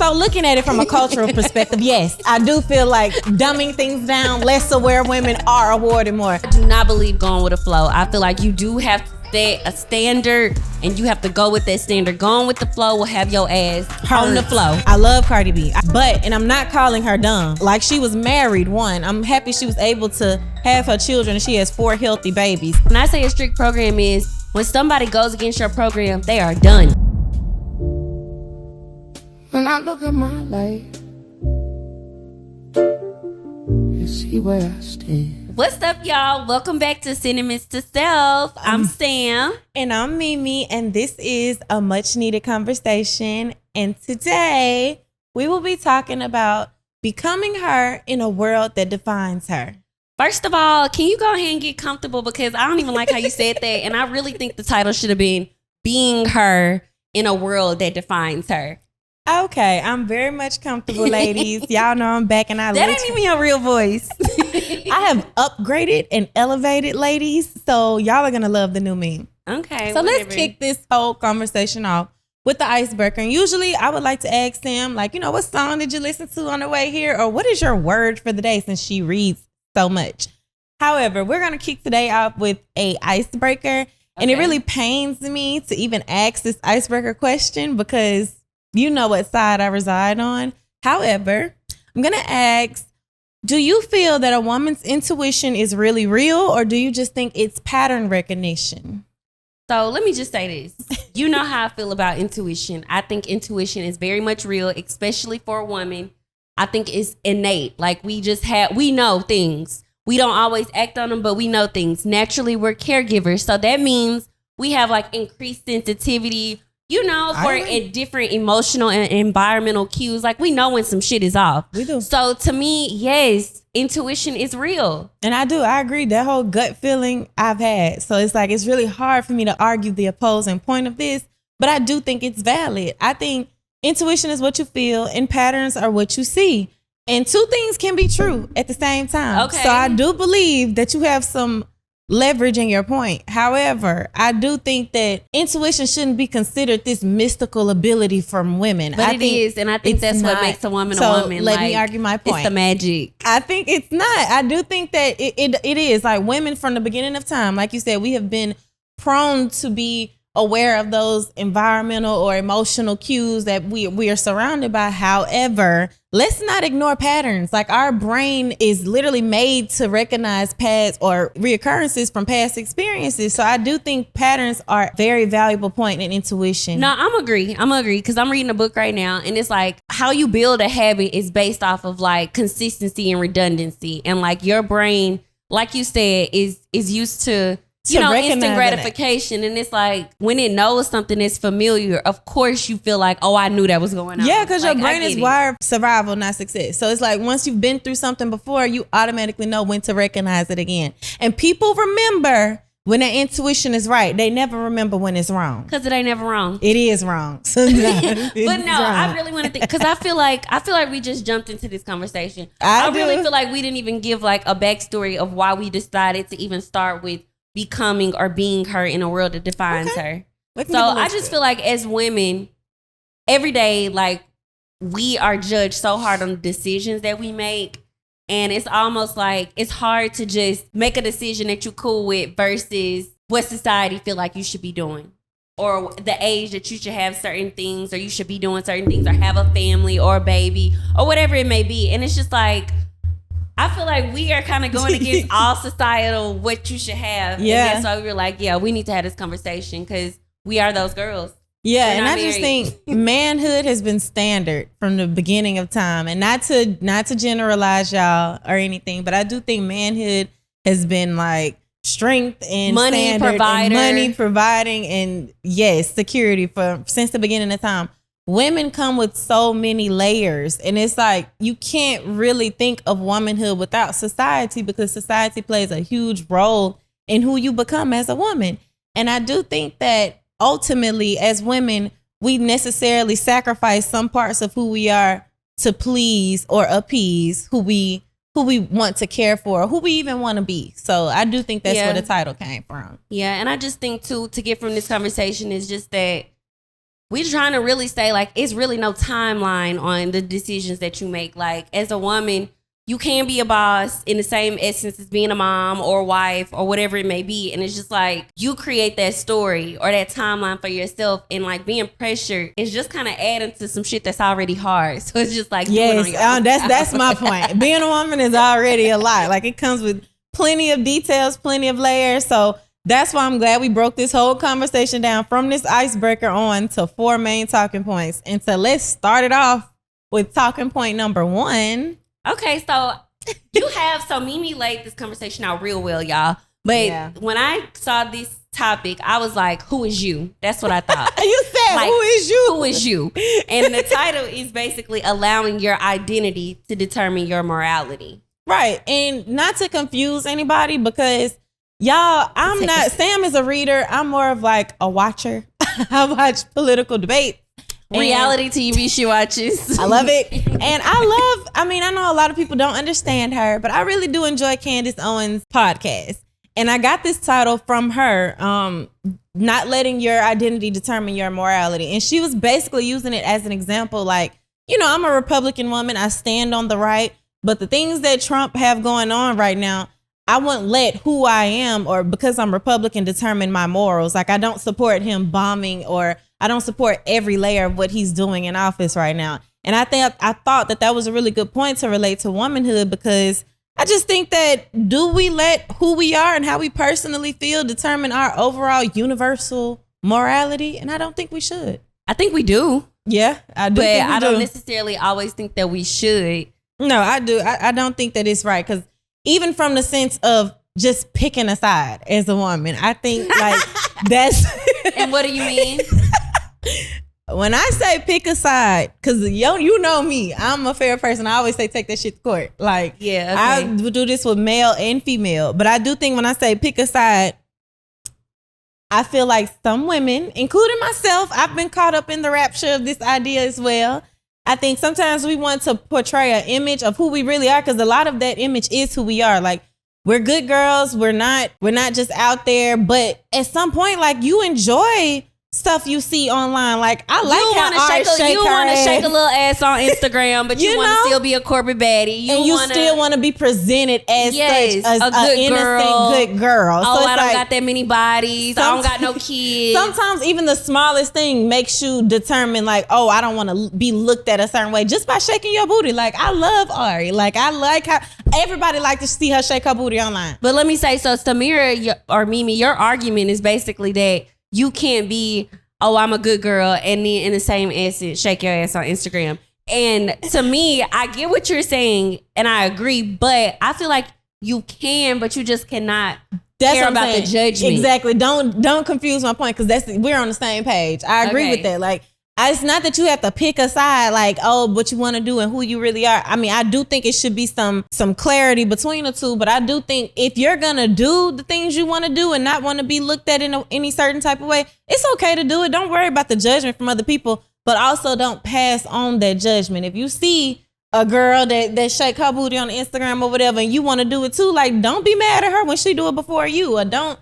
So looking at it from a cultural perspective, yes, I do feel like dumbing things down, less aware women are awarded more. I do not believe going with the flow. I feel like you do have to set a standard and you have to go with that standard. Going with the flow will have your ass on the flow. I love Cardi B, and I'm not calling her dumb. Like, she was married, one. I'm happy she was able to have her children and she has 4 healthy babies. When I say a strict program is when somebody goes against your program, they are done. When I look at my life and see where I stand. What's up, y'all? Welcome back to Sentiments to Self. I'm Sam. And I'm Mimi, and this is a much needed conversation. And today we will be talking about becoming her in a world that defines her. First of all, can you go ahead and get comfortable, because I don't even like how you said that. And I really think the title should have been Being Her in a World That Defines Her. Okay, I'm very much comfortable, ladies. Y'all know I'm back, and that ain't even your real voice. I have upgraded and elevated, ladies. So y'all are gonna love the new me. Okay. So let's kick this whole conversation off with the icebreaker. And usually I would like to ask Sam, like, what song did you listen to on the way here? Or what is your word for the day, since she reads so much? However, we're gonna kick today off with a icebreaker. And it really pains me to even ask this icebreaker question because you know what side I reside on. However, I'm going to ask, do you feel that a woman's intuition is really real, or do you just think it's pattern recognition? So let me just say this. You know how I feel about intuition. I think intuition is very much real, especially for a woman. I think it's innate. Like, we know things. We don't always act on them, but we know things. Naturally, we're caregivers. So that means we have like increased sensitivity, for a different emotional and environmental cues. Like, we know when some shit is off. We do. So to me, yes, intuition is real. And I agree. That whole gut feeling I've had. So it's like, it's really hard for me to argue the opposing point of this, but I do think it's valid. I think intuition is what you feel and patterns are what you see. And two things can be true at the same time. Okay. So I do believe that you have some leverage in your point. However, I do think that intuition shouldn't be considered this mystical ability from women. But it is, and I think that's what makes a woman a woman. Let me argue my point. It's the magic. I think it's not. I do think that it is. Like, women from the beginning of time, like you said, we have been prone to be aware of those environmental or emotional cues that we are surrounded by. However, let's not ignore patterns. Like, our brain is literally made to recognize past or reoccurrences from past experiences. So I do think patterns are a very valuable point in intuition. No, I'm agree because I'm reading a book right now, and it's like how you build a habit is based off of like consistency and redundancy, and like your brain, like you said, is used to instant gratification. And it's like when it knows something is familiar, of course you feel like, oh, I knew that was going on. Yeah, because your brain is wired for survival, not success. So it's like, once you've been through something before, you automatically know when to recognize it again. And people remember when their intuition is right. They never remember when it's wrong. Because it ain't never wrong. It is wrong. So but no, I really want to think, because I feel like we just jumped into this conversation. I really feel like we didn't even give like a backstory of why we decided to even start with becoming or being her in a world that defines her. So I just feel like as women, every day, like, we are judged so hard on the decisions that we make. And it's almost like it's hard to just make a decision that you're cool with versus what society feel like you should be doing, or the age that you should have certain things, or you should be doing certain things, or have a family or a baby or whatever it may be. And it's just like, I feel like we are kind of going against all societal what you should have. Yeah. And that's why we were like, yeah, we need to have this conversation because we are those girls. Yeah, and I just think manhood has been standard from the beginning of time. And not to generalize y'all or anything, but I do think manhood has been like strength and money provider, and money providing, and yes, security since the beginning of time. Women come with so many layers, and it's like you can't really think of womanhood without society, because society plays a huge role in who you become as a woman. And I do think that ultimately, as women, we necessarily sacrifice some parts of who we are to please or appease who we want to care for, or who we even want to be. So I do think that's where the title came from. Yeah, and I just think too, to get from this conversation is just that we're trying to really say, like, it's really no timeline on the decisions that you make. Like, as a woman, you can be a boss in the same essence as being a mom or wife or whatever it may be. And it's just like, you create that story or that timeline for yourself, and like being pressured is just kind of adding to some shit that's already hard. So it's just like, yes, that's my point. Being a woman is already a lot. Like, it comes with plenty of details, plenty of layers. So that's why I'm glad we broke this whole conversation down from this icebreaker on to 4 main talking points. And so let's start it off with talking point number 1. Okay, so so Mimi laid this conversation out real well, y'all. But when I saw this topic, I was like, who is you? That's what I thought. You said, like, who is you? Who is you? And the title is basically allowing your identity to determine your morality. Right. And not to confuse anybody, because y'all, Sam is a reader. I'm more of like a watcher. I watch political debate. Reality TV she watches. I love it. And I know a lot of people don't understand her, but I really do enjoy Candace Owens' podcast. And I got this title from her, not letting your identity determine your morality. And she was basically using it as an example, like, you know, I'm a Republican woman. I stand on the right. But the things that Trump have going on right now, I wouldn't let who I am or because I'm Republican determine my morals. Like, I don't support him bombing, or I don't support every layer of what he's doing in office right now. And I thought that was a really good point to relate to womanhood, because I just think that, do we let who we are and how we personally feel determine our overall universal morality? And I don't think we should. I think we do. Yeah, I do. But think we I don't necessarily always think that we should. No, I do. I don't think that it's right, because even from the sense of just picking a side as a woman, I think like that's. And what do you mean? When I say pick a side, because you know me, I'm a fair person. I always say take that shit to court. Like, yeah, okay. I do this with male and female. But I do think when I say pick a side, I feel like some women, including myself, I've been caught up in the rapture of this idea as well. I think sometimes we want to portray an image of who we really are, because a lot of that image is who we are. Like, we're good girls. We're not just out there. But at some point, like, you enjoy stuff you see online. Like, I like how you want to shake a little ass on Instagram, but you want to still be a corporate baddie. You still want to be presented as such as a good innocent good girl. Oh, so I don't got that many bodies. I don't got no kids. Sometimes even the smallest thing makes you determine, like, oh, I don't want to be looked at a certain way just by shaking your booty. Like, I love Ari. Like, I like how everybody like to see her shake her booty online. But let me say, so Samira or Mimi, your argument is basically that you can't be, oh, I'm a good girl, and then in the same essence, shake your ass on Instagram. And to me, I get what you're saying, and I agree, but I feel like you can, but you just cannot care about the judgment. Exactly. Don't confuse my point, because we're on the same page. I agree with that. Like, it's not that you have to pick a side, like, oh, what you want to do and who you really are. I mean, I do think it should be some clarity between the two, but I do think if you're going to do the things you want to do and not want to be looked at in any certain type of way, it's okay to do it. Don't worry about the judgment from other people, but also don't pass on that judgment. If you see a girl that shake her booty on Instagram or whatever, and you want to do it too, like, don't be mad at her when she do it before you, or don't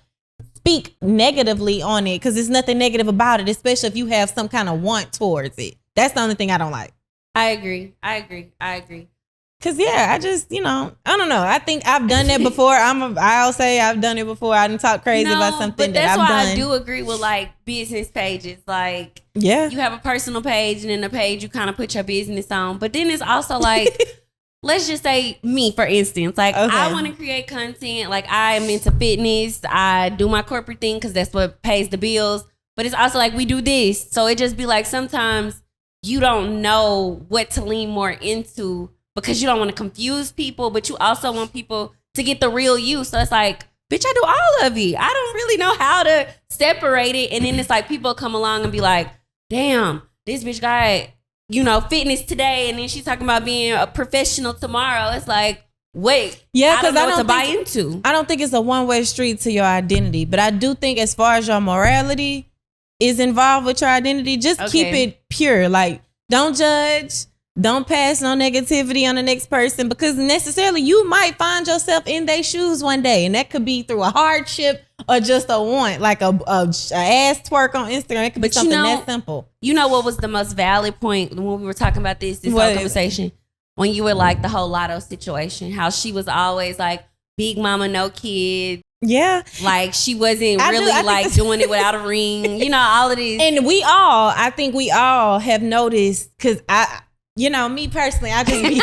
speak negatively on it, because there's nothing negative about it, especially if you have some kind of want towards it. That's the only thing I don't like. I agree. Because, yeah, I just, I don't know. I think I've done that before. I'll say I've done it before. I didn't talk crazy about something that I've done. That's why I do agree with, like, business pages. Like, yeah, you have a personal page, and then the page you kind of put your business on. But then it's also like, let's just say me, for instance. Like, okay, I want to create content. Like, I am into fitness. I do my corporate thing because that's what pays the bills. But it's also like, we do this. So it just be like, sometimes you don't know what to lean more into, because you don't want to confuse people, but you also want people to get the real you. So it's like, bitch, I do all of it. I don't really know how to separate it. And then it's like, people come along and be like, damn, this bitch got, fitness today, and then she's talking about being a professional tomorrow. It's like, wait, yeah, I don't know what to buy into. I don't think it's a one-way street to your identity, but I do think as far as your morality is involved with your identity, just keep it pure. Like, don't judge. Don't pass no negativity on the next person, because necessarily you might find yourself in their shoes one day, and that could be through a hardship or just a want, like a ass twerk on Instagram. It could be something that simple. You know what was the most valid point when we were talking about this whole conversation? When you were like the whole Lotto situation, how she was always like big mama, no kids. Yeah. Like she wasn't really doing it without a ring, you know, all of this. And I think we all have noticed, because me personally, I just be,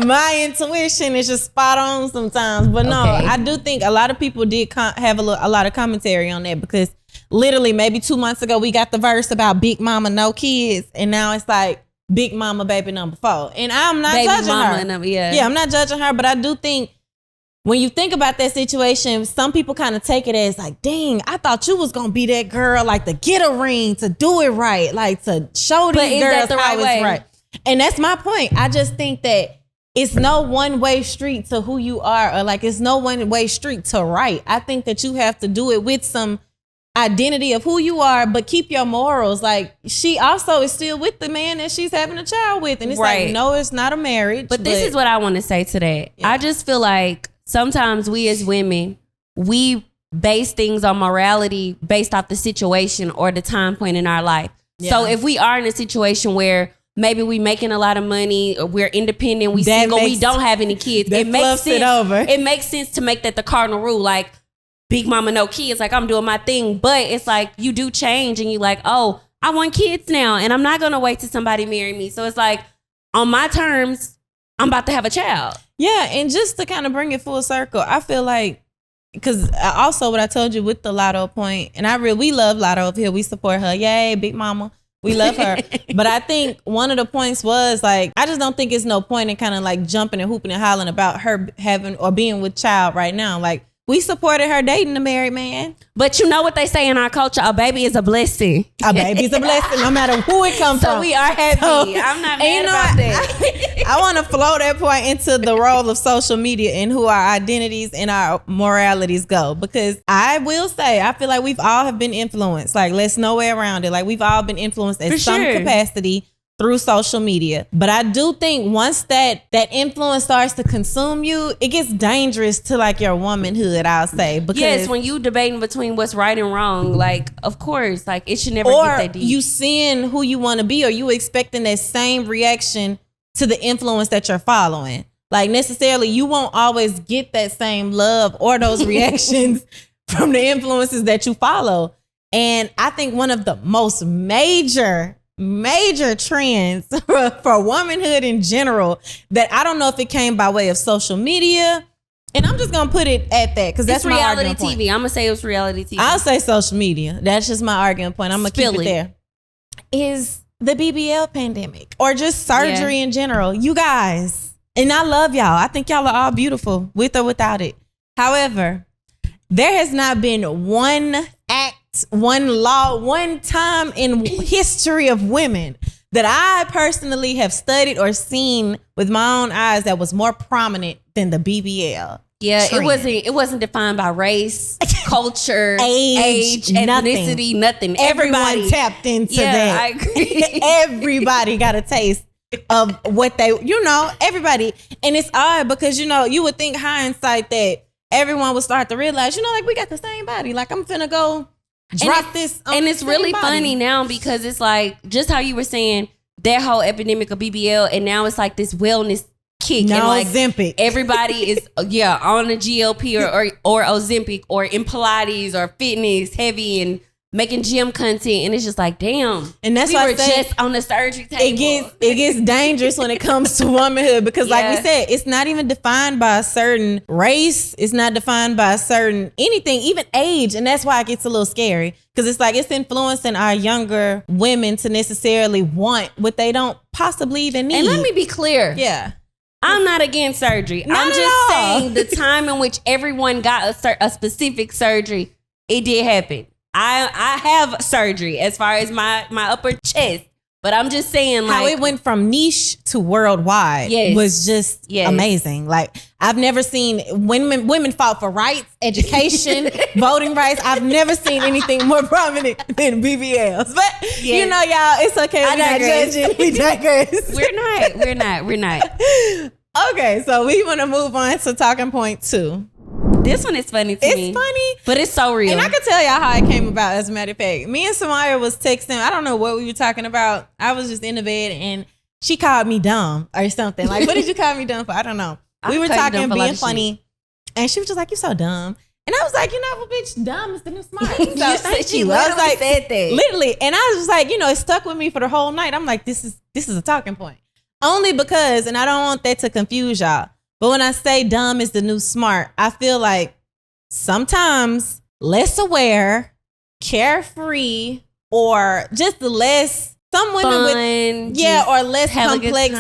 my intuition is just spot on sometimes. But no, I do think a lot of people did have a lot of commentary on that, because literally maybe 2 months ago, we got the verse about big mama, no kids. And now it's like big mama, baby number 4. And I'm not judging her. Yeah, I'm not judging her, but I do think when you think about that situation, some people kind of take it as like, dang, I thought you was going to be that girl, like to get a ring, to do it right, like to show these girls how it's right. And that's my point. I just think that it's no one-way street to who you are, or like it's no one-way street to right. I think that you have to do it with some identity of who you are, but keep your morals. Like, she also is still with the man that she's having a child with. And it's like, no, it's not a marriage. But this is what I want to say to that. Yeah. I just feel like sometimes we as women, we base things on morality based off the situation or the time point in our life. Yeah. So if we are in a situation where maybe we making a lot of money, or we're independent, we single, we don't have any kids, it makes sense. It makes sense to make that the cardinal rule. Like, big mama, no kids, like I'm doing my thing. But it's like you do change and you like, oh, I want kids now, and I'm not gonna wait till somebody marry me. So it's like, on my terms, I'm about to have a child. Yeah, and just to kind of bring it full circle, I feel like, because also what I told you with the Lotto point, and we love Lotto up here. We support her. Yay, big mama. We love her. But I think one of the points was like, I just don't think it's no point in kind of like jumping and hooping and hollering about her having or being with child right now. Like, we supported her dating a married man. But you know what they say in our culture? A baby is a blessing. A baby's a blessing, no matter who it comes from. So we are happy. I'm not mad about that. I want to flow that point into the role of social media and who our identities and our moralities go. Because I will say, I feel like we've all have been influenced. Like, let's no way around it. Like, we've all been influenced in some capacity through social media. But I do think once that influence starts to consume you, it gets dangerous to like your womanhood, I'll say. Because yes, when you debating between what's right and wrong, like, of course, like it should never get that deep. You seeing who you want to be, or you expecting that same reaction to the influence that you're following. Like, necessarily, you won't always get that same love or those reactions from the influences that you follow. And I think one of the most major trends for womanhood in general that I don't know if it came by way of social media, and I'm just gonna put it at that because that's my argument point. TV. I'm gonna say it was reality TV. I'll say social media. That's just my argument point. I'm gonna keep it there. Is the BBL pandemic or just surgery in general? You guys, and I love y'all. I think y'all are all beautiful with or without it. However, there has not been one act, one law, one time in history of women that I personally have studied or seen with my own eyes that was more prominent than the BBL. Yeah, trend. It wasn't defined by race, culture, age, ethnicity, nothing. Everyone tapped into that. I agree. Everybody got a taste of what they, everybody. And it's odd because, you would think hindsight that everyone would start to realize, like we got the same body. Like I'm finna go drop this. And it's really funny now because it's like, just how you were saying, that whole epidemic of BBL, and now it's like this wellness kick. No, and like Ozempic. Everybody is on a GLP or Ozempic or in Pilates or fitness heavy and making gym content, and it's just like, damn. And that's why we were just on the surgery table. It gets dangerous when it comes to womanhood because, like we said, it's not even defined by a certain race. It's not defined by a certain anything, even age, and that's why it gets a little scary because it's like it's influencing our younger women to necessarily want what they don't possibly even need. And let me be clear. Yeah. I'm not against surgery. I'm just saying the time in which everyone got a specific surgery, it did happen. I have surgery as far as my upper chest, but I'm just saying like how it went from niche to worldwide was just amazing. Like I've never seen women fought for rights, education, voting rights. I've never seen anything more prominent than BBLs. But y'all, it's okay. We're not judging. We digress. We're not. Okay, so we want to move on to talking point 2. This one is funny to me. It's funny. But it's so real. And I can tell y'all how it came about, as a matter of fact. Me and Samaya was texting. I don't know what we were talking about. I was just in the bed and she called me dumb or something. Like, what did you call me dumb for? I don't know. We were talking, being funny. And she was just like, "You so dumb." And I was like, well, bitch, dumb is the new smart. So thank you. I was like, said that. Literally. And I was just like, it stuck with me for the whole night. I'm like, this is a talking point. Only because, and I don't want that to confuse y'all, but when I say dumb is the new smart, I feel like sometimes less aware, carefree, or just less, some women or less complex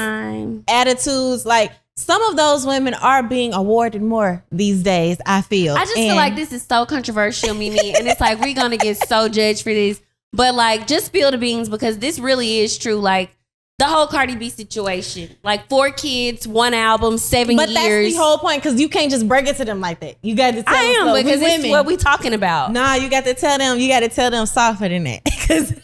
attitudes. Like, some of those women are being awarded more these days, I feel. I just feel like this is so controversial, Mimi. And it's like, we're going to get so judged for this. But like, just spill the beans, because this really is true. Like, the whole Cardi B situation. Like, 4 kids, 1 album, 7 years. But that's the whole point, because you can't just break it to them like that. You got to tell them. Because it's what we talking about. Nah, you got to tell them softer than that. Because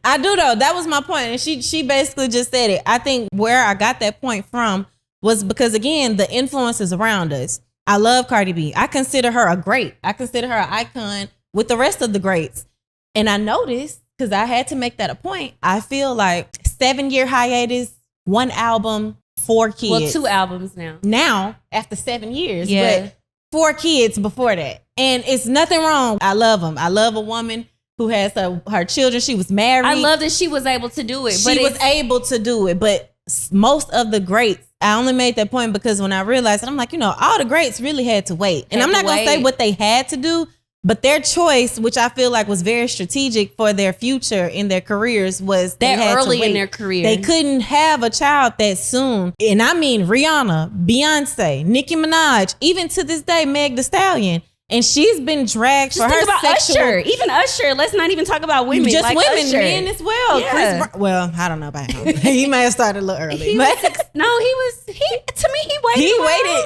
I do, though. That was my point. And she basically just said it. I think where I got that point from was because, again, the influences around us. I love Cardi B. I consider her a great. I consider her an icon with the rest of the greats. And I noticed, because I had to make that a point, I feel like 7-year hiatus, 1 album, 4 kids. Well, 2 albums now. Now, after 7 years. Yeah. But 4 kids before that. And it's nothing wrong. I love them. I love a woman who has her children. She was married. I love that she was able to do it. She was able to do it. But most of the greats, I only made that point because when I realized it, I'm like, all the greats really had to wait. And I'm not going to say what they had to do, but their choice, which I feel like was very strategic for their future in their careers, was that early in their career. They couldn't have a child that soon. And I mean, Rihanna, Beyonce, Nicki Minaj, even to this day, Meg Thee Stallion. And she's been dragged for her sexual. Usher. Even Usher. Let's not even talk about women. Just like women, Usher. Men as well. Yeah. Well, I don't know about him. He may have started a little early. He waited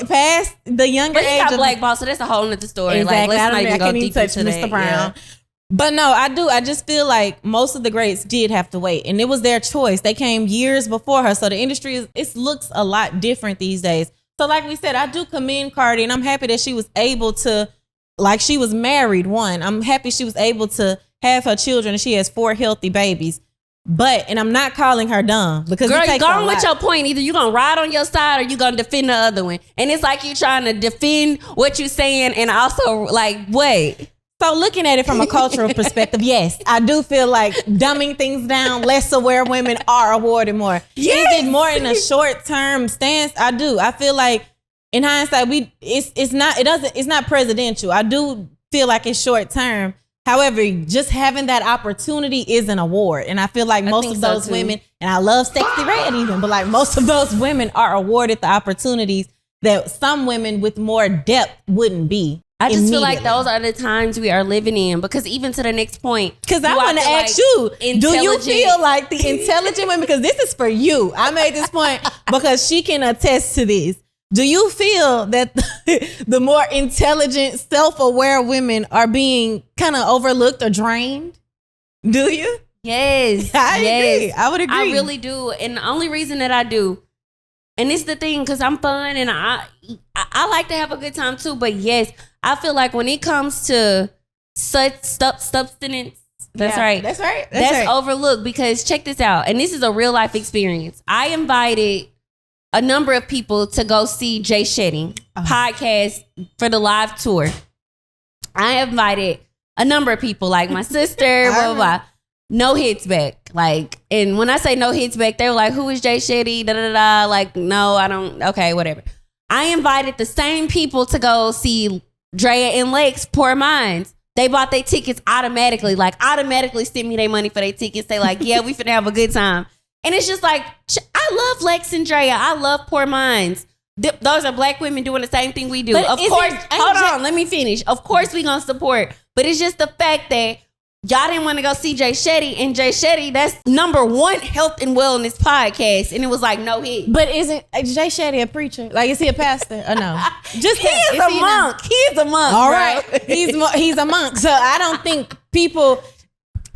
past the younger age. But he got blackballed, so that's a whole nother story. Exactly. Like, let's not even go deep into Mr. Brown. Yeah. But no, I do. I just feel like most of the greats did have to wait, and it was their choice. They came years before her, so the industry it looks a lot different these days. So, like we said, I do commend Cardi, and I'm happy that she was able to. Like, she was married, one. I'm happy she was able to have her children, and she has 4 healthy babies. But, and I'm not calling her dumb, because girl, you going with your point. Either you gonna ride on your side or you gonna defend the other one. And it's like you trying to defend what you saying and also like, wait. So looking at it from a cultural perspective, yes, I do feel like dumbing things down, less aware women are awarded more. Yes. Is it more in a short-term stance? I do. I feel like in hindsight, it's not presidential. I do feel like it's short term. However, just having that opportunity is an award. And I feel like most of those women, and I love Sexy Red even, but like most of those women are awarded the opportunities that some women with more depth wouldn't be. I just feel like those are the times we are living in, because even to the next point. Because I want to ask you, do you feel like the intelligent women, because this is for you. I made this point because she can attest to this. Do you feel that the more intelligent, self-aware women are being kind of overlooked or drained? Do you? Yes. I agree. I would agree. I really do. And the only reason that I do, and it's the thing, because I'm fun and I like to have a good time too. But yes, I feel like when it comes to such substance, that's right. That's right. That's overlooked, because check this out. And this is a real life experience. I invited a number of people to go see Jay Shetty podcast for the live tour. I invited a number of people, like my sister, blah, blah, blah. No hits back. Like, and when I say no hits back, they were like, who is Jay Shetty? Da, da, da, da. Like, no, I don't. Okay, whatever. I invited the same people to go see Drea and Lex Poor Minds. They bought their tickets automatically, sent me their money for their tickets. They like, yeah, we finna have a good time. And it's just like, I love Lex and Drea. I love Poor Minds. Those are black women doing the same thing we do. But of course, hold on, let me finish. Of course we gonna support. But it's just the fact that y'all didn't want to go see Jay Shetty. And Jay Shetty, that's #1 health and wellness podcast. And it was like no hit. But isn't Jay Shetty a preacher? Like, is he a pastor or no? Just he is a monk. He is a monk. All right. He's a monk. So I don't think people...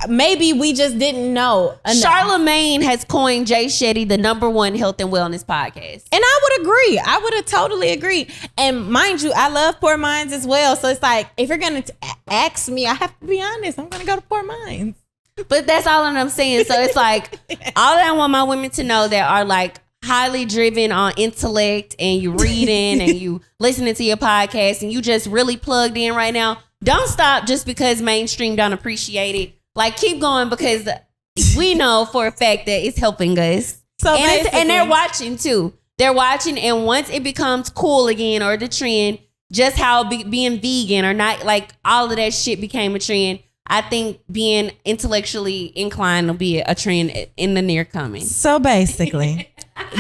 maybe we just didn't know enough. Charlamagne has coined Jay Shetty the #1 health and wellness podcast. And I would agree. I would have totally agreed. And mind you, I love Poor Minds as well. So it's like, if you're going to ask me, I have to be honest. I'm going to go to Poor Minds. But that's all I'm saying. So it's like, all I want my women to know that are like highly driven on intellect, and you reading and you listening to your podcast and you just really plugged in right now. Don't stop just because mainstream don't appreciate it. Like, keep going, because we know for a fact that it's helping us. So and they're watching too. They're watching, and once it becomes cool again, or the trend, just how being vegan or not, like all of that shit became a trend. I think being intellectually inclined will be a trend in the near coming. So basically,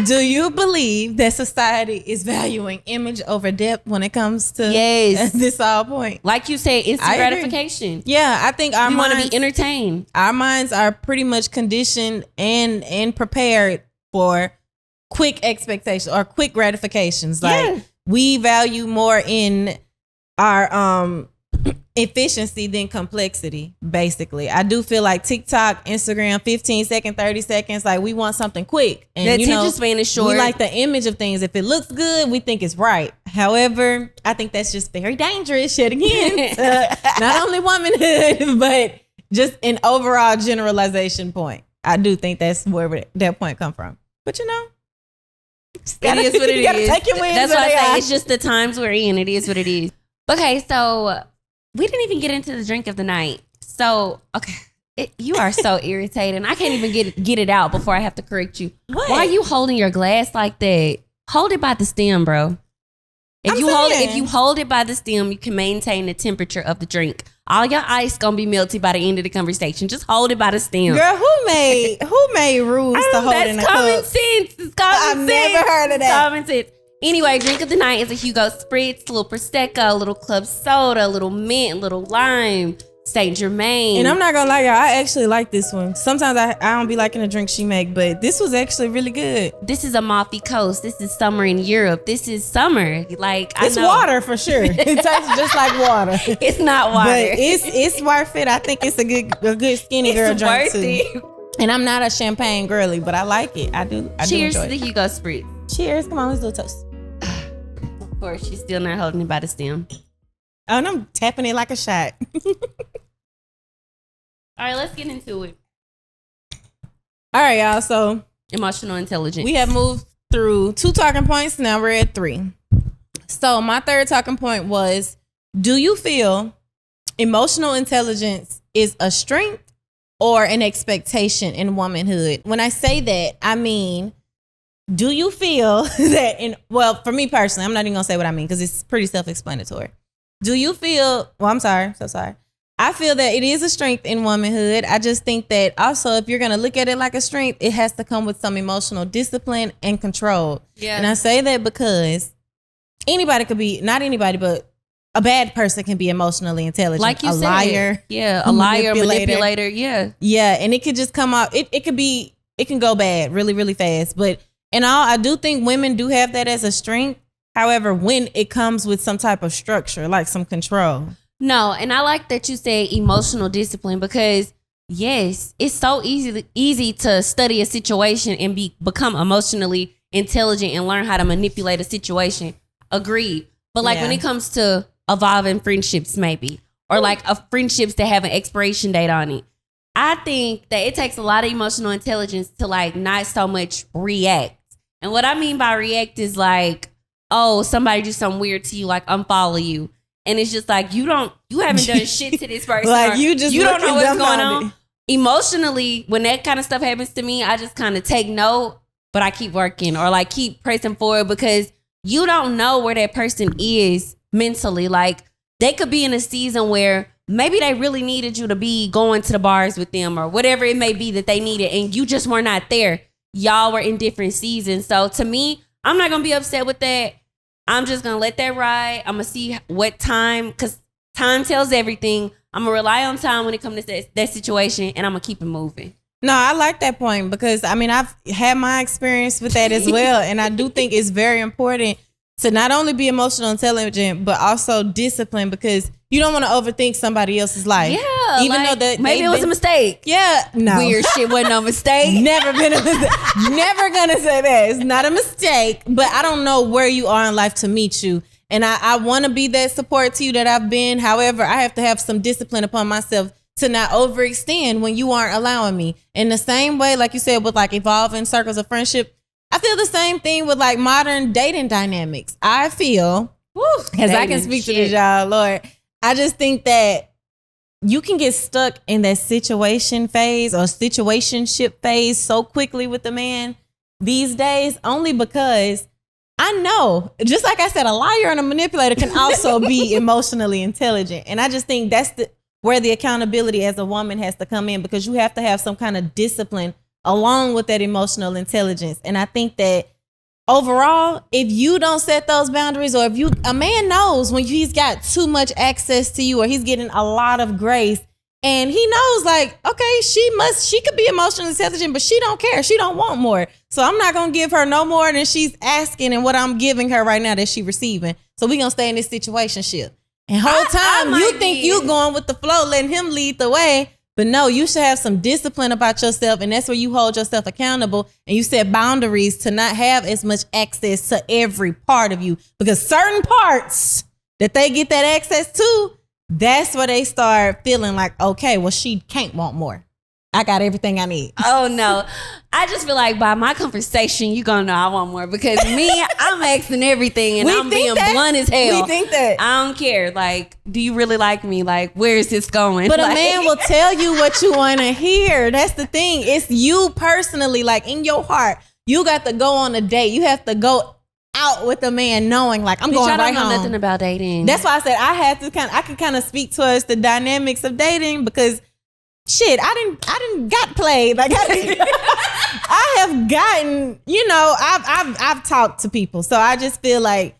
do you believe that society is valuing image over depth when it comes to this all point? Like you said, instant gratification. Yeah, I think we want to be entertained. Our minds are pretty much conditioned and prepared for quick expectations or quick gratifications. Like we value more in our efficiency than complexity, basically. I do feel like TikTok, Instagram, 15 seconds, 30 seconds, like we want something quick. And the attention span is short. We like the image of things. If it looks good, we think it's right. However, I think that's just very dangerous, yet again, not only womanhood, but just an overall generalization point. I do think that's where that point come from. But you know, it is what it is. Take your wins. That's why I say it's just the times we're in. It is what it is. Okay, so we didn't even get into the drink of the night. So, okay, you are so irritating. I can't even get it out before I have to correct you. What? Why are you holding your glass like that? Hold it by the stem, bro. If you hold it by the stem, you can maintain the temperature of the drink. All your ice gonna be melted by the end of the conversation. Just hold it by the stem. Girl, who made rules to hold in a cup? That's common sense. It's common sense. I've never heard of that. Common sense. Anyway, drink of the night is a Hugo Spritz, a little Prosecco, a little club soda, a little mint, a little lime, Saint Germain. And I'm not gonna lie, y'all, I actually like this one. Sometimes I don't be liking the drink she make, but this was actually really good. This is Amalfi Coast. This is summer in Europe. This is summer. Like, it's water for sure. It tastes just like water. It's not water. But it's worth it. I think it's a good skinny girl drink too. And I'm not a champagne girly, but I like it. I do. Cheers do to the Hugo Spritz. Cheers. Come on, let's do a toast. Of course, she's still not holding it by the stem. Oh, and I'm tapping it like a shot. All right, let's get into it. All right, y'all. So emotional intelligence. We have moved through 2 talking points. Now we're at 3. So my third talking point was, do you feel emotional intelligence is a strength or an expectation in womanhood? When I say that, I mean, do you feel that for me personally, I'm not even gonna say what I mean because it's pretty self-explanatory. Do you feel, so sorry. I feel that it is a strength in womanhood. I just think that also if you're gonna look at it like a strength, it has to come with some emotional discipline and control. Yeah. And I say that because anybody could be, not anybody, but a bad person can be emotionally intelligent. Like you said. Liar. Yeah, a liar, manipulator. Yeah. Yeah, and it could just come out, it can go bad really, really fast. But I do think women do have that as a strength. However, when it comes with some type of structure, like some control. No, and I like that you say emotional discipline because, yes, it's so easy to study a situation and become emotionally intelligent and learn how to manipulate a situation. Agreed. But like when it comes to evolving friendships, maybe, or like friendships that have an expiration date on it, I think that it takes a lot of emotional intelligence to like not so much react. And what I mean by react is like, oh, somebody do something weird to you, like unfollow you. And it's just like, you haven't done shit to this person. Like you don't know what's going on. Emotionally, when that kind of stuff happens to me, I just kind of take note, but I keep working or like keep pressing forward because you don't know where that person is mentally. Like they could be in a season where maybe they really needed you to be going to the bars with them or whatever it may be that they needed. And you just were not there. Y'all were in different seasons. So to me, I'm not going to be upset with that. I'm just going to let that ride. I'm going to see what time, because time tells everything. I'm going to rely on time when it comes to that situation, and I'm going to keep it moving. No, I like that point because, I mean, I've had my experience with that as well. And I do think it's very important to not only be emotional intelligent, but also disciplined, because you don't want to overthink somebody else's life. Yeah. Even though that maybe it was a mistake. Yeah. No. Weird shit wasn't no mistake. Never been a mistake. Never gonna say that. It's not a mistake. But I don't know where you are in life to meet you. And I want to be that support to you that I've been. However, I have to have some discipline upon myself to not overextend when you aren't allowing me. In the same way, like you said, with like evolving circles of friendship, I feel the same thing with like modern dating dynamics. I feel, because I can speak to this, y'all, Lord, I just think that you can get stuck in that situation phase or situationship phase so quickly with the man these days, only because I know, just like I said, a liar and a manipulator can also be emotionally intelligent. And I just think that's where the accountability as a woman has to come in, because you have to have some kind of discipline along with that emotional intelligence. And I think that overall, if you don't set those boundaries, or if a man knows when he's got too much access to you, or he's getting a lot of grace, and he knows like, okay, she could be emotionally intelligent, but she don't care. She don't want more. So I'm not going to give her no more than she's asking and what I'm giving her right now that she receiving. So we going to stay in this situationship. And whole time you think you going with the flow, letting him lead the way. But no, you should have some discipline about yourself. And that's where you hold yourself accountable. And you set boundaries to not have as much access to every part of you. Because certain parts that they get that access to, that's where they start feeling like, okay, well, she can't want more. I got everything I need. Oh, no. I just feel like by my conversation, you're going to know I want more. Because me, I'm asking everything and I'm being blunt as hell. We think that. I don't care. Like, do you really like me? Like, where is this going? But like, a man will tell you what you want to hear. That's the thing. It's you personally, like in your heart. You got to go on a date. You have to go out with a man knowing like I'm going right home. I don't know nothing about dating. That's why I said I could kind of speak towards the dynamics of dating, because shit, I didn't got played. Like I have gotten, I've talked to people. So I just feel like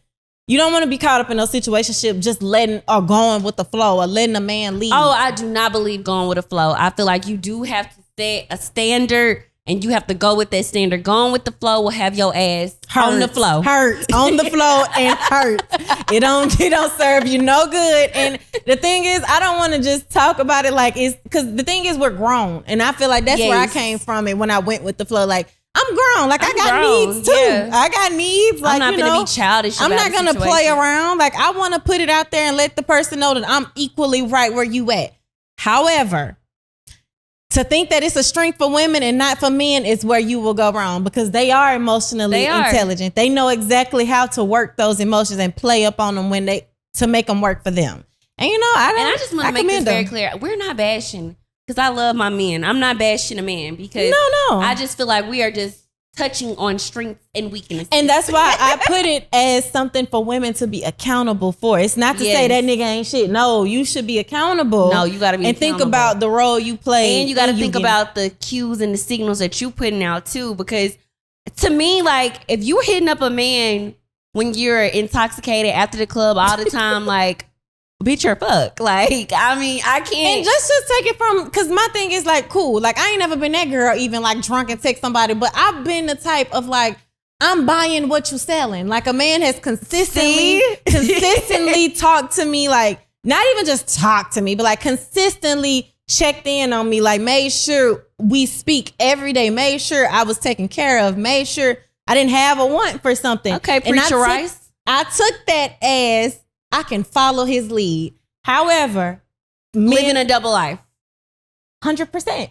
you don't want to be caught up in a situationship just letting or going with the flow or letting a man lead. Oh, I do not believe going with the flow. I feel like you do have to set a standard and you have to go with that standard. Going with the flow will have your ass on the flow. Hurt on the flow and hurt. It don't serve you no good. And the thing is, I don't want to just talk about it like it's, because the thing is we're grown. And I feel like that's where I came from it when I went with the flow. Like, I'm grown. Like, I got needs too. Yeah. I got needs. Like, I'm not going to be childish. I'm not going to play around. Like, I want to put it out there and let the person know that I'm equally right where you at. However, to think that it's a strength for women and not for men is where you will go wrong, because they are emotionally intelligent. They know exactly how to work those emotions and play up on them to make them work for them. And I just want to make this very clear. We're not bashing, because I love my men. I'm not bashing a man, because no. I just feel like we are just touching on strengths and weaknesses. And that's why I put it as something for women to be accountable for. It's not to say that nigga ain't shit. No, you should be accountable. No, you got to be and accountable. Think about the role you play. And you got to think about the cues and the signals that you putting out too. Because to me, like, if you're hitting up a man when you're intoxicated after the club all the time, like, bitch, you're fuck. Like, I mean, I can't. And just take it from, because my thing is like, cool. Like, I ain't never been that girl even like drunk and text somebody, but I've been the type of like, I'm buying what you selling. Like, a man has consistently talked to me, like, not even just talk to me, but like consistently checked in on me, like made sure we speak every day, made sure I was taken care of, made sure I didn't have a want for something. Okay, preacher Rice. I took that as I can follow his lead. However, living a double life. 100%.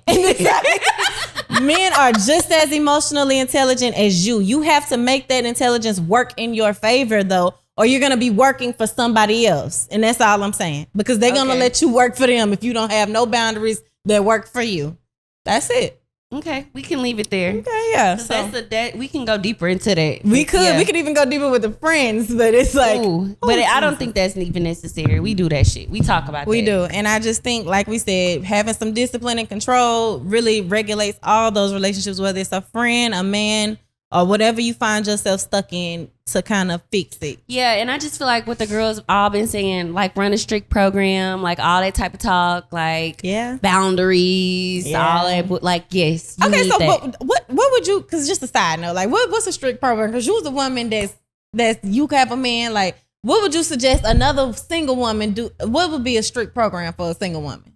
Men are just as emotionally intelligent as you. You have to make that intelligence work in your favor, though, or you're going to be working for somebody else. And that's all I'm saying. Because they're going to let you work for them if you don't have no boundaries that work for you. That's it. Okay, we can leave it there. Okay, yeah. So we can go deeper into that. We could. Yeah. We could even go deeper with the friends, but it's like... But I don't think that's even necessary. We do that shit. We talk about that. We do. And I just think, like we said, having some discipline and control really regulates all those relationships, whether it's a friend, a man, or whatever you find yourself stuck in, to kind of fix it. Yeah, and I just feel like what the girls all been saying, like run a strict program, like all that type of talk, like boundaries, all that. Like, yes. Okay, so what would you? Because just a side note, like what's a strict program? Because you was a woman that's that you have a man, like, what would you suggest another single woman do? What would be a strict program for a single woman?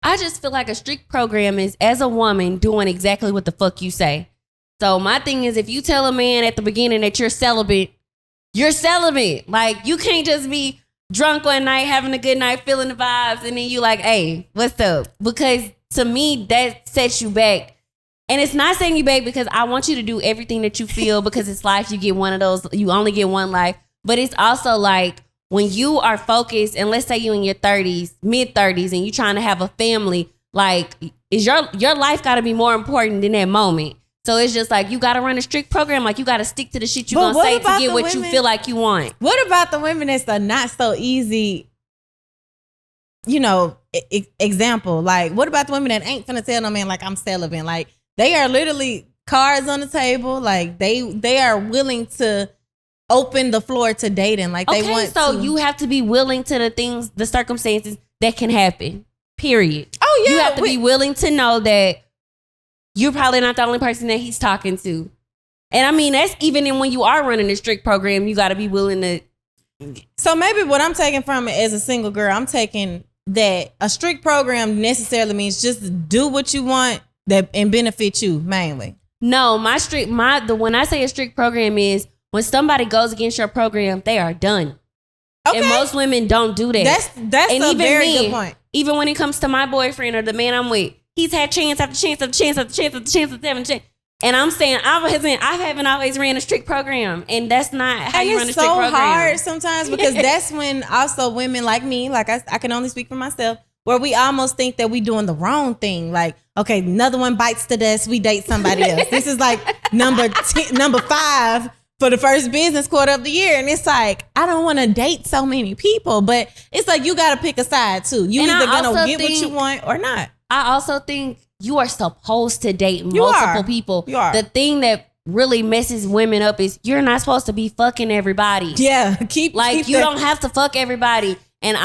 I just feel like a strict program is, as a woman, doing exactly what the fuck you say. So my thing is, if you tell a man at the beginning that you're celibate, you're celibate. Like, you can't just be drunk one night, having a good night, feeling the vibes, and then you like, hey, what's up? Because to me, that sets you back. And it's not setting you back because I want you to do everything that you feel, because it's life. You get one of those, you only get one life. But it's also like, when you are focused, and let's say you in your 30s, mid 30s, and you trying to have a family, like, is your life got to be more important than that moment. So it's just like, you got to run a strict program. Like, you got to stick to the shit you're going to say to get what you feel like you want. What about the women that's the not so easy, example? Like, what about the women that ain't finna tell no man, like, I'm celibate? Like, they are literally cards on the table. Like, they are willing to open the floor to dating. Like, they want so to. You have to be willing to the circumstances that can happen, period. Oh, yeah. You have to be willing to know that you're probably not the only person that he's talking to. And I mean, that's even when you are running a strict program, you got to be willing to. So maybe what I'm taking from it as a single girl, I'm taking that a strict program necessarily means just do what you want and benefit you mainly. No, when I say a strict program is when somebody goes against your program, they are done. Okay. And most women don't do that. That's a very good point. Even when it comes to my boyfriend or the man I'm with, he's had chance after chance after chance after chance after chance after chance. And I'm saying I haven't always ran a strict program, and that's not how you run a strict program. It's so hard sometimes because that's when also women like me, like I can only speak for myself, where we almost think that we doing the wrong thing. Like, okay, another one bites the dust, we date somebody else. This is like number 5 for the first business quarter of the year. And it's like, I don't want to date so many people, but it's like, you got to pick a side too. You either going to get what you want or not. I also think you are supposed to date multiple people. You are. The thing that really messes women up is you're not supposed to be fucking everybody. Yeah. You don't have to fuck everybody. And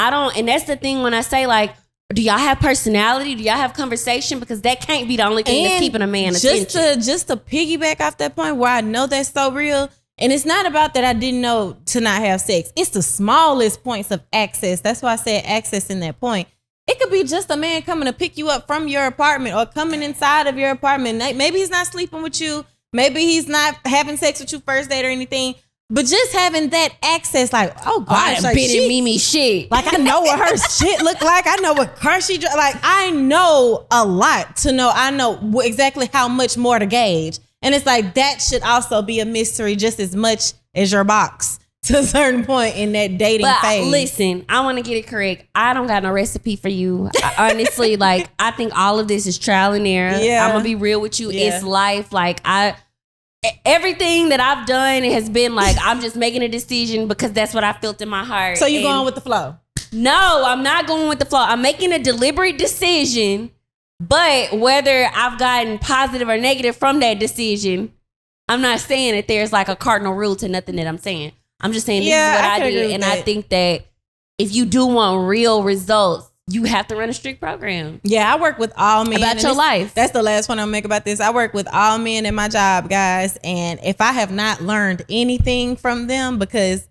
that's the thing when I say, like, do y'all have personality? Do y'all have conversation? Because that can't be the only thing that's keeping a man attention. Just to piggyback off that point where I know that's so real. And it's not about that I didn't know to not have sex. It's the smallest points of access. That's why I said access in that point. It could be just a man coming to pick you up from your apartment or coming inside of your apartment. Maybe he's not sleeping with you. Maybe he's not having sex with you first date or anything. But just having that access, like, oh gosh, like been in Mimi shit. Like, I know what her shit look like. I know what car she drives. Like, I know a lot to know. I know exactly how much more to gauge. And it's like, that should also be a mystery just as much as your box to a certain point in that dating phase. Listen, I want to get it correct. I don't got no recipe for you. Honestly, like, I think all of this is trial and error. Yeah. I'm going to be real with you. Yeah. It's life. Like, everything that I've done has been like, I'm just making a decision because that's what I felt in my heart. So you going with the flow? No, I'm not going with the flow. I'm making a deliberate decision, but whether I've gotten positive or negative from that decision, I'm not saying that there's like a cardinal rule to nothing that I'm saying. I'm just saying this is what I did. And I think that if you do want real results, you have to run a strict program. Yeah, I work with all men. About your life. That's the last point I'll make about this. I work with all men in my job, guys. And if I have not learned anything from them, because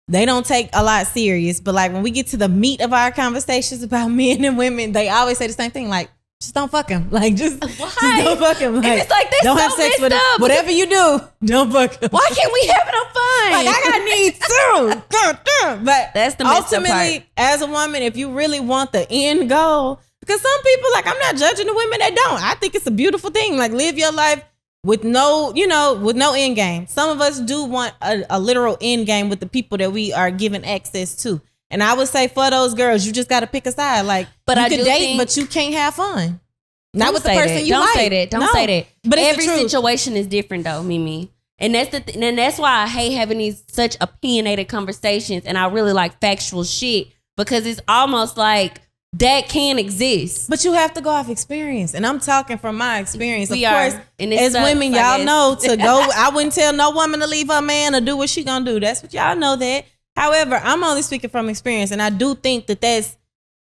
they don't take a lot serious, but like when we get to the meat of our conversations about men and women, they always say the same thing, like, just don't fuck him. Like, just don't fuck him. Like, and it's like, that's don't so have sex with him. up. Whatever you do, don't fuck him. Why can't we have it on fun? Like, I got needs too. But that's the ultimately, as a woman, if you really want the end goal, because some people, like, I'm not judging the women that don't. I think it's a beautiful thing. Like, live your life with no end game. Some of us do want a literal end game with the people that we are given access to. And I would say for those girls, you just got to pick a side. Like, but you can date, but you can't have fun. Not with the person you like. Don't say that. But every situation is different, though, Mimi. And that's and that's why I hate having these such opinionated conversations. And I really like factual shit because it's almost like that can exist. But you have to go off experience. And I'm talking from my experience. Of course, and as women, y'all know to go. I wouldn't tell no woman to leave her man or do what she gonna do. That's what y'all know that. However, I'm only speaking from experience. And I do think that that's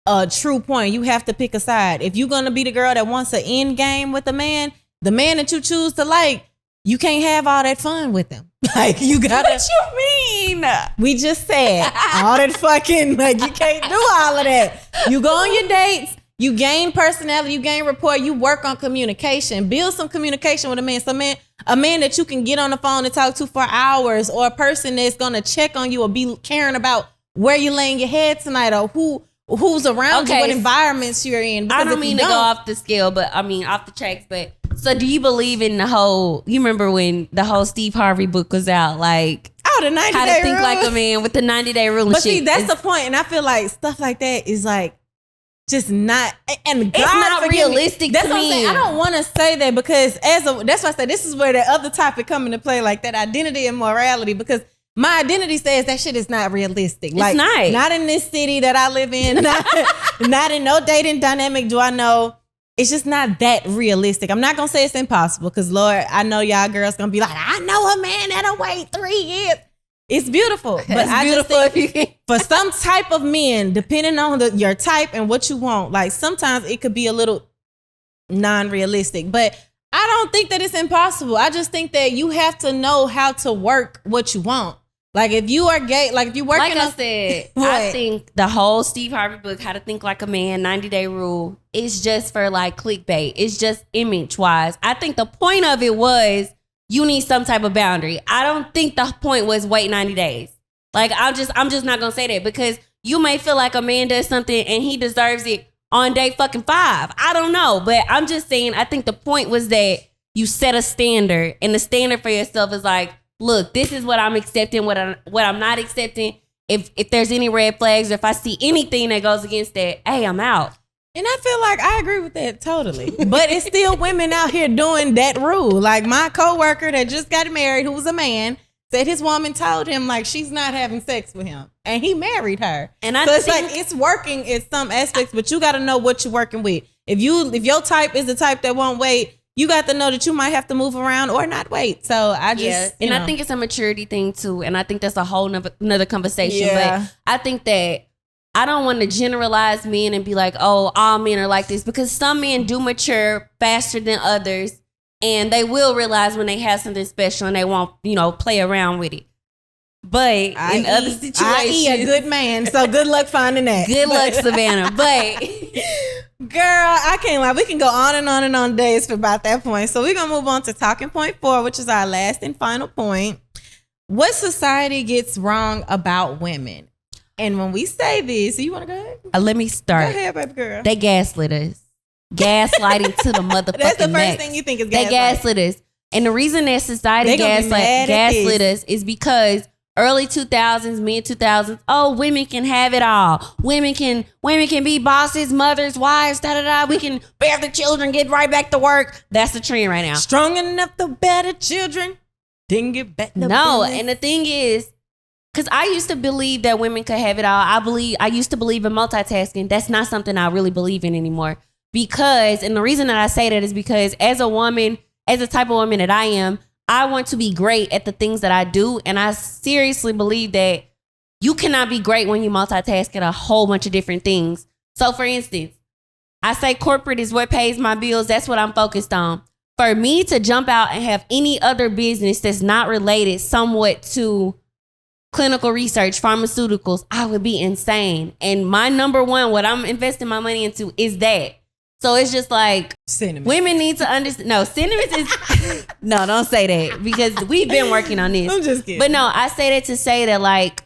a true point. You have to pick a side. If you're going to be the girl that wants an end game with a man, the man that you choose to like, you can't have all that fun with them. Like, you gotta. What you mean? We just said all that fucking, like, you can't do all of that. You go on your dates, you gain personality, you gain rapport, you work on communication, build some communication with a man. So a man that you can get on the phone and talk to for hours, or a person that's gonna check on you or be caring about where you're laying your head tonight, or who's around you, what environments you're in. Because I don't mean to go off the scale, but I mean off the tracks, but so do you believe in the whole, you remember when the whole Steve Harvey book was out, like, the 90-day how to think rule. like a man with the 90-day rule and but shit. See, that's the point. And I feel like stuff like that is like just not, and it's not realistic That's to what me. I'm saying. I don't want to say that, because that's why I say this is where the other topic come into play, like that identity and morality, because my identity says that shit is not realistic. Like, it's not in this city that I live in, not in no dating dynamic do I know. It's just not that realistic. I'm not going to say it's impossible, because, Lord, I know y'all girls going to be like, I know a man that'll wait 3 years. It's beautiful. But I just think for some type of men, depending on your type and what you want, like sometimes it could be a little non-realistic. But I don't think that it's impossible. I just think that you have to know how to work what you want. Like, if you are gay, like if you're working like I said, I think the whole Steve Harvey book, How to Think Like a Man, 90-Day Rule, is just for like clickbait. It's just image wise. I think the point of it was you need some type of boundary. I don't think the point was wait 90 days. Like, I'm just not gonna say that, because you may feel like a man does something and he deserves it on day fucking 5. I don't know, but I'm just saying, I think the point was that you set a standard, and the standard for yourself is like, look, this is what I'm accepting, what I'm not accepting. If there's any red flags, or if I see anything that goes against that, hey, I'm out. And I feel like I agree with that totally. But it's still women out here doing that rule. Like my coworker that just got married, who was a man, said his woman told him like she's not having sex with him, and he married her. And so it's like it's working in some aspects, but you got to know what you're working with. If your type is the type that won't wait, you got to know that you might have to move around or not wait. So I just, I think it's a maturity thing too. And I think that's a whole another conversation. Yeah. But I think that I don't want to generalize men and be like, oh, all men are like this, because some men do mature faster than others, and they will realize when they have something special and they won't, play around with it. But in other situations, I a good man. So good luck finding that. Good luck, Savannah. But girl, I can't lie. We can go on and on and on days for about that point. So we're going to move on to talking point 4, which is our last and final point. What society gets wrong about women? And when we say this, you want to go ahead? Let me start. Go ahead, baby girl. They gaslit us. Gaslighting to the motherfucking That's the first max. thing you think is gaslighting. They gaslit us. And the reason that society gaslit us is because early 2000s, mid 2000s, women can have it all. Women can be bosses, mothers, wives, we can bear the children, get right back to work. That's the trend right now. Strong enough to bear the children, didn't get back to business. And the thing is, because I used to believe that women could have it all. I used to believe in multitasking. That's not something I really believe in anymore. And the reason that I say that is because as a woman, as the type of woman that I am, I want to be great at the things that I do. And I seriously believe that you cannot be great when you multitask at a whole bunch of different things. So for instance, I say corporate is what pays my bills. That's what I'm focused on. For me to jump out and have any other business that's not related somewhat to clinical research, pharmaceuticals, I would be insane. And my number one, what I'm investing my money into is that. So it's just like Cinnamon. Women need to understand. No, cinnamon is no, don't say that, because we've been working on this. I'm just kidding. But no, I say that to say that like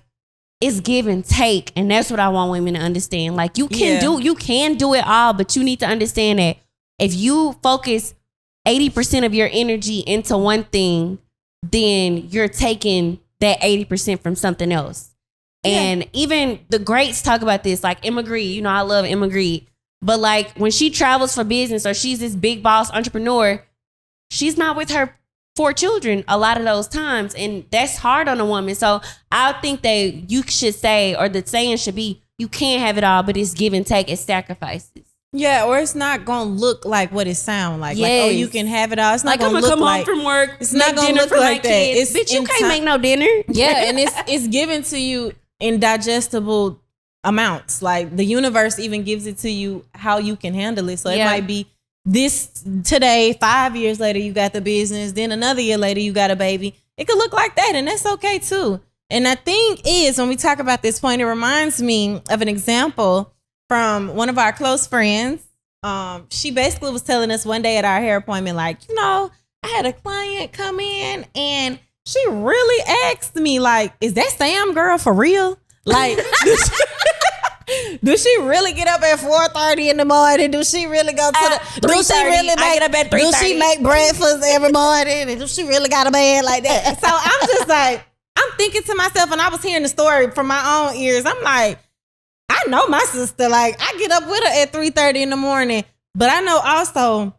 it's give and take, and that's what I want women to understand. Like you can do it all, but you need to understand that if you focus 80% of your energy into one thing, then you're taking that 80% from something else. Yeah. And even the greats talk about this, like Emma Grede. I love Emma Grede. But like when she travels for business or she's this big boss entrepreneur, she's not with her 4 children a lot of those times. And that's hard on a woman. So I think that you should say, or the saying should be, you can't have it all, but it's give and take, it's sacrifices. Yeah, or it's not going to look like what it sounds like. Yes. Like, you can have it all. It's not like, going to look like. I'm going to come home from work. It's not going to look like that. It's, bitch, you can't make no dinner. Yeah, and it's given to you in digestible amounts. Like the universe even gives it to you how you can handle it. So it might be this today, 5 years later, you got the business. Then another year later, you got a baby. It could look like that, and that's okay too. And the thing is, when we talk about this point, it reminds me of an example from one of our close friends. She basically was telling us one day at our hair appointment, like, I had a client come in and she really asked me, like, is that Sam girl for real? Like, does she really get up at 4:30 in the morning? Do she really go to the? Do she really make up at 3:30? Do she make breakfast every morning? And do she really got a man like that? So I'm just like, I'm thinking to myself, and I was hearing the story from my own ears. I'm like, I know my sister. Like, I get up with her at 3:30 in the morning, but I know also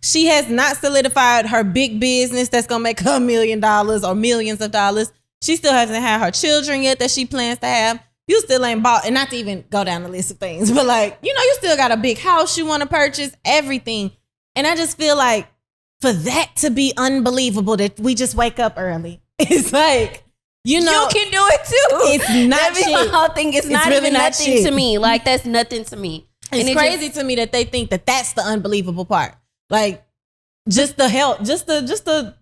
she has not solidified her big business that's gonna make her $1 million or millions of dollars. She still hasn't had her children yet that she plans to have. You still ain't bought, and not to even go down the list of things, but like, you still got a big house you want to purchase, everything. And I just feel like for that to be unbelievable that we just wake up early, it's like, you can do it too. It's not shit. My whole thing is not really even nothing to me. Like, that's nothing to me. It's crazy to me that they think that that's the unbelievable part. Like, just the help, just the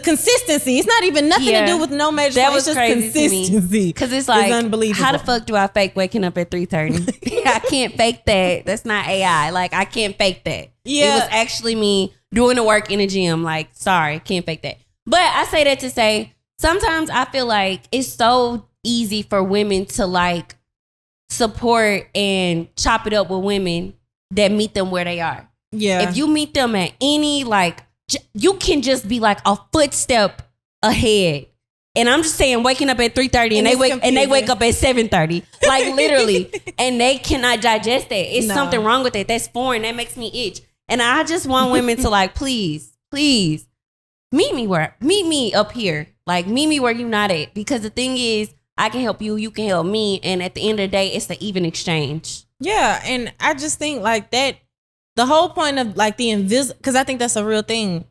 consistency. It's not even nothing to do with no major. That was just crazy consistency. to me. Because it's like, unbelievable. How the fuck do I fake waking up at 3:30? I can't fake that. That's not AI. Like, I can't fake that. Yeah. It was actually me doing the work in the gym. Like, sorry, can't fake that. But I say that to say, sometimes I feel like it's so easy for women to like support and chop it up with women that meet them where they are. Yeah. If you meet them at any, like, you can just be like a footstep ahead. And I'm just saying, waking up at 3:30 and they wake up at 7:30, like literally, and they cannot digest that. It's something wrong with it. That's foreign. That makes me itch. And I just want women to like, please meet me up here. Like, meet me where you not at. Because the thing is, I can help you, you can help me, and at the end of the day, it's the even exchange. Yeah, and I just think like that. The whole point of like the invisible, because I think that's a real thing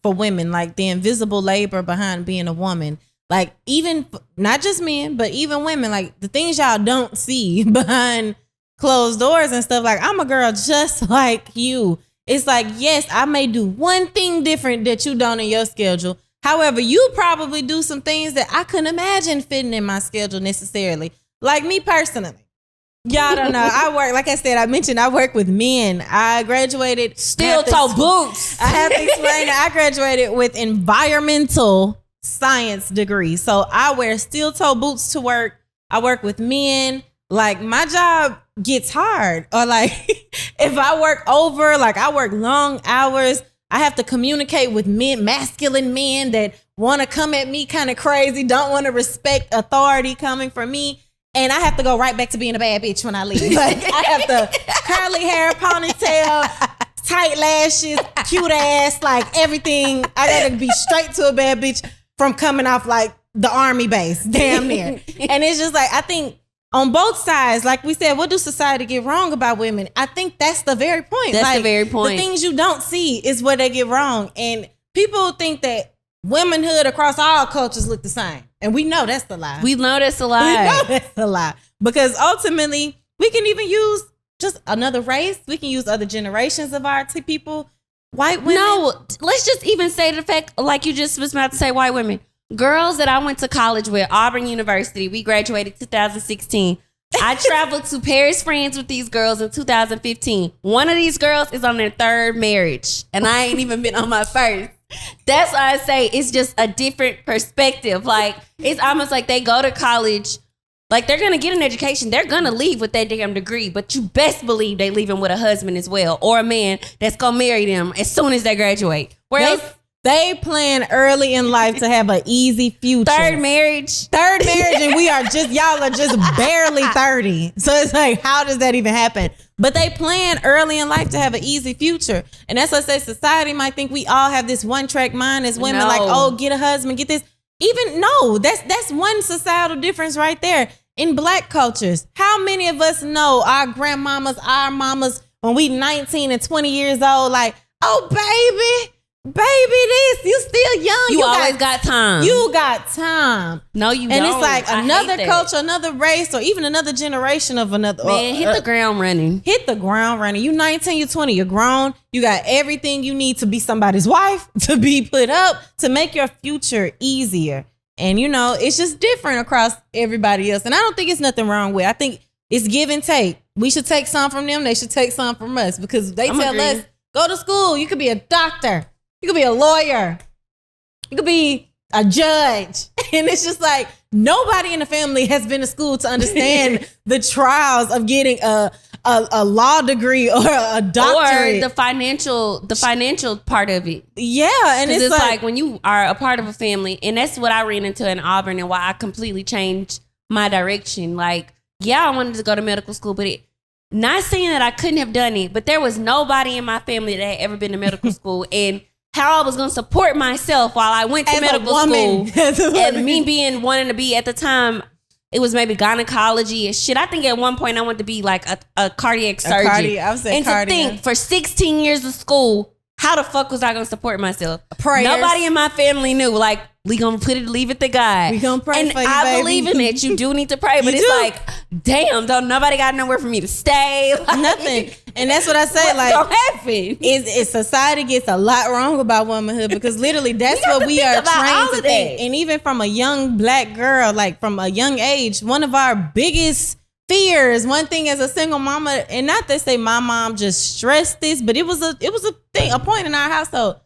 for women, like the invisible labor behind being a woman. Like, even not just men, but even women, like the things y'all don't see behind closed doors and stuff. Like, I'm a girl just like you. It's like, yes, I may do one thing different that you don't in your schedule. However, you probably do some things that I couldn't imagine fitting in my schedule necessarily. Like me personally. Y'all don't know. I work with men. I graduated. Steel toe boots. I have to explain that I graduated with environmental science degree. So I wear steel toe boots to work. I work with men. Like, my job gets hard. Or like, if I work over, like I work long hours, I have to communicate with men, masculine men that want to come at me kind of crazy, don't want to respect authority coming from me. And I have to go right back to being a bad bitch when I leave. Like, I have the curly hair, ponytail, tight lashes, cute ass, like everything. I gotta be straight to a bad bitch from coming off like the army base, damn near. And it's just like, I think on both sides, like we said, what do society get wrong about women? I think that's the very point. That's like, the very point. The things you don't see is where they get wrong. And people think that womanhood across all cultures look the same. And we know that's the lie. We know that's a lie. We know that's a lie. Because ultimately, we can even use just another race. We can use other generations of our people. White women. No, let's just even say the fact, like you just was about to say, white women. Girls that I went to college with, Auburn University, we graduated 2016. I traveled to Paris, France with these girls in 2015. One of these girls is on their third marriage, and I ain't even been on my first. That's why I say it's just a different perspective. Like, it's almost like they go to college, like they're gonna get an education, they're gonna leave with that damn degree, but you best believe they leaving with a husband as well, or a man that's gonna marry them as soon as they graduate. Whereas they plan early in life to have an easy future. Third marriage, and y'all are just barely 30. So it's like, how does that even happen? But they plan early in life to have an easy future. And that's what I say, society might think we all have this one track mind as women, like, oh, get a husband, get this. Even no, that's one societal difference right there. In Black cultures, how many of us know our grandmamas, our mamas, when we 19 and 20 years old, like, oh, baby, baby, this, you still young. You always got time. You got time. No, you and don't. It's like another culture, another race, or even another generation of another. Man, hit the ground running. Hit the ground running. You 19, you 20, you're grown. You got everything you need to be somebody's wife, to be put up, to make your future easier. And, you know, it's just different across everybody else. And I don't think it's nothing wrong with it. I think it's give and take. We should take some from them. They should take some from us because they tell us, go to school. You could be a doctor. You could be a lawyer. You could be a judge. And it's just like nobody in the family has been to school to understand the trials of getting a law degree or a doctorate. Or the financial part of it. Yeah. And it's like when you are a part of a family, and that's what I ran into in Auburn and why I completely changed my direction. Like, yeah, I wanted to go to medical school, but not saying that I couldn't have done it, but there was nobody in my family that had ever been to medical school. And how I was going to support myself while I went to medical school. And me wanting to be at the time, it was maybe gynecology and shit. I think at one point I wanted to be like a cardiac surgeon. And to think for 16 years of school, how the fuck was I going to support myself? Prayers. Nobody in my family knew. Like, we going to leave it to God. We going to pray for you, I baby. believe in it. You do need to pray. But it's like, damn, don't nobody got nowhere for me to stay. Like, nothing. And that's what I say. What's like, gonna happen? Is society gets a lot wrong about womanhood because literally that's what we are trained to think. And even from a young black girl, like from a young age, one of our biggest fears, one thing as a single mama, and not to say my mom just stressed this, but it was a thing, a point in our household.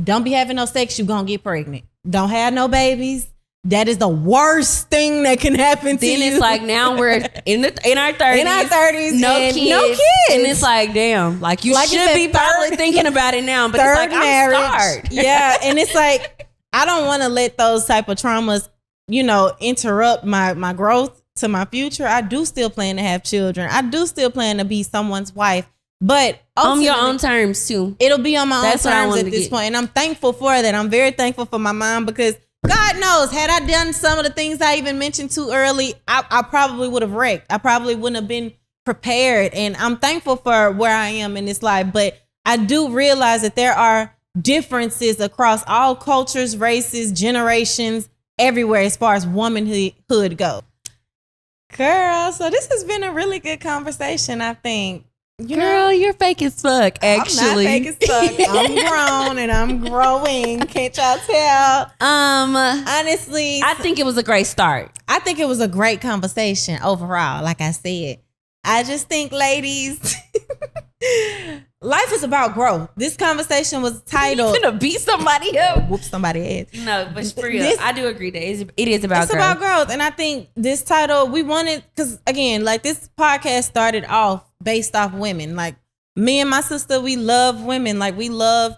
Don't be having no sex, you gonna get pregnant. Don't have no babies. That is the worst thing that can happen to you. Then it's like now we're in our 30s. In our 30s. No kids. And it's like, damn, like you should be probably thinking about it now. But it's like, I'm scarred. Yeah. And it's like, I don't want to let those type of traumas, you know, interrupt my growth to my future. I do still plan to have children. I do still plan to be someone's wife. But on your own terms too. It'll be on my own terms at this point. And I'm thankful for that. I'm very thankful for my mom because God knows, had I done some of the things I even mentioned too early, I probably would have wrecked. I probably wouldn't have been prepared. And I'm thankful for where I am in this life. But I do realize that there are differences across all cultures, races, generations, everywhere as far as womanhood goes. Girl, so this has been a really good conversation, I think. Girl, you're fake as fuck, actually. I'm not fake as fuck. I'm grown and I'm growing. Can't y'all tell? Honestly, I think it was a great start. I think it was a great conversation overall, like I said. I just think, ladies, life is about growth. This conversation was titled... You're gonna beat somebody up. Whoop somebody ass. No, but for real, I do agree that it is about growth. It's about growth. And I think this title, we wanted... Because, again, like this podcast started off based off women. Like me and my sister, we love women. Like we love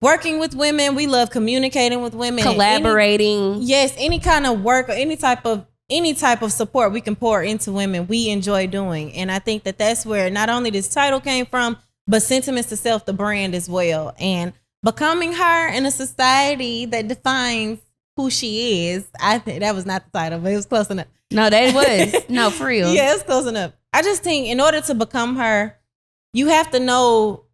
working with women. We love communicating with women. Collaborating. Any kind of work or any type of support we can pour into women, we enjoy doing. And I think that that's where not only this title came from, but Sentiments to Self, the brand as well. And becoming her in a society that defines who she is. I think that was not the title, but it was close enough. No, that was. No, for real. Yeah, it's close enough. I just think in order to become her, you have to know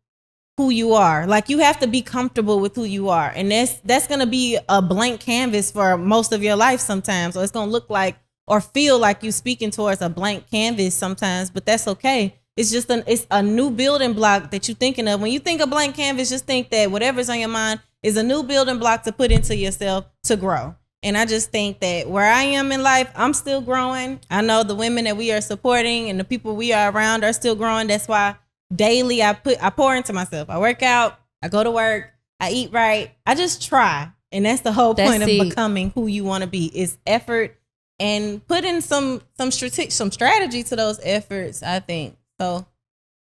who you are. Like you have to be comfortable with who you are. And that's going to be a blank canvas for most of your life sometimes. So it's going to look like or feel like you speaking towards a blank canvas sometimes, but that's okay. It's just it's a new building block that you're thinking of. When you think of blank canvas, just think that whatever's on your mind is a new building block to put into yourself to grow. And I just think that where I am in life, I'm still growing. I know the women that we are supporting and the people we are around are still growing. That's why daily I pour into myself. I work out, I go to work, I eat right. I just try. And that's the whole point of becoming who you want to be is effort and put in some strategy to those efforts, I think. So